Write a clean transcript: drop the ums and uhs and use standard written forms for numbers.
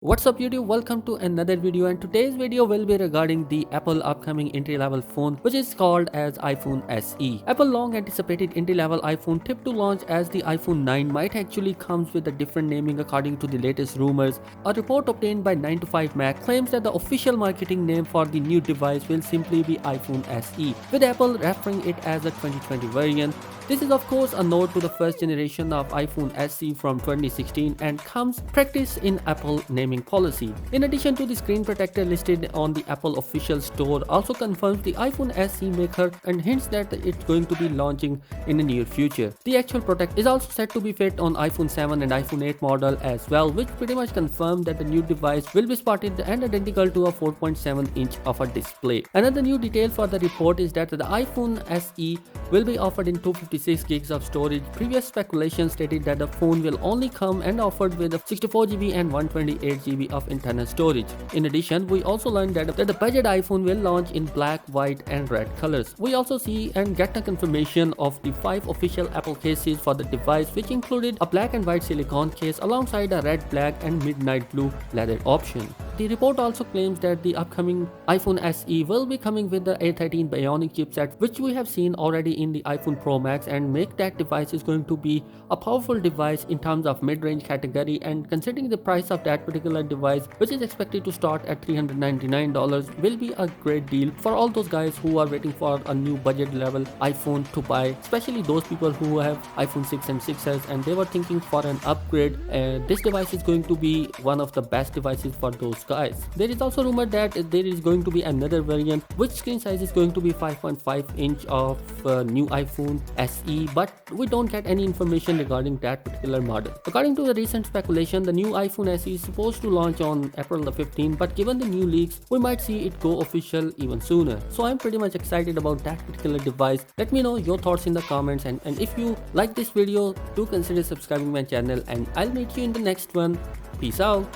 What's up YouTube, welcome to another video, and today's video will be regarding the Apple upcoming entry-level phone which is called as iPhone SE. Apple long anticipated entry-level iPhone tipped to launch as the iPhone 9 might actually comes with a different naming according to the latest rumors. A report obtained by 9 to 5 Mac claims that the official marketing name for the new device will simply be iPhone SE, with Apple referring it as a 2020 variant. This is of course a nod to the first generation of iPhone SE from 2016 and comes practice in Apple naming policy. In addition to the screen protector listed on the Apple official store also confirms the iPhone SE maker and hints that it's going to be launching in the near future. The actual product is also set to be fit on iPhone 7 and iPhone 8 model as well, which pretty much confirm that the new device will be spotted and identical to a 4.7-inch of a display. Another new detail for the report is that the iPhone SE will be offered in 256 gigs of storage. Previous speculation stated that the phone will only come and offered with 64GB and 128GB of internal storage. In addition, we also learned that the budget iPhone will launch in black, white and red colors. We also see and get a confirmation of the 5 official Apple cases for the device, which included a black and white silicone case alongside a red, black and midnight blue leather option. The report also claims that the upcoming iPhone SE will be coming with the A13 Bionic chipset, which we have seen already in the iPhone Pro Max, and make that device is going to be a powerful device in terms of mid-range category. And considering the price of that particular device, which is expected to start at $399, will be a great deal for all those guys who are waiting for a new budget level iPhone to buy, especially those people who have iPhone 6 and 6s and they were thinking for an upgrade. This device is going to be one of the best devices for those guys. There is also rumor that there is going to be another variant which screen size is going to be 5.5 inch of new iPhone SE, but we don't get any information regarding that particular model. According to the recent speculation, the new iPhone SE is supposed to launch on April the 15th, but given the new leaks, we might see it go official even sooner. So I'm pretty much excited about that particular device. Let me know your thoughts in the comments, and if you like this video, do consider subscribing my channel, and I'll meet you in the next one. Peace out.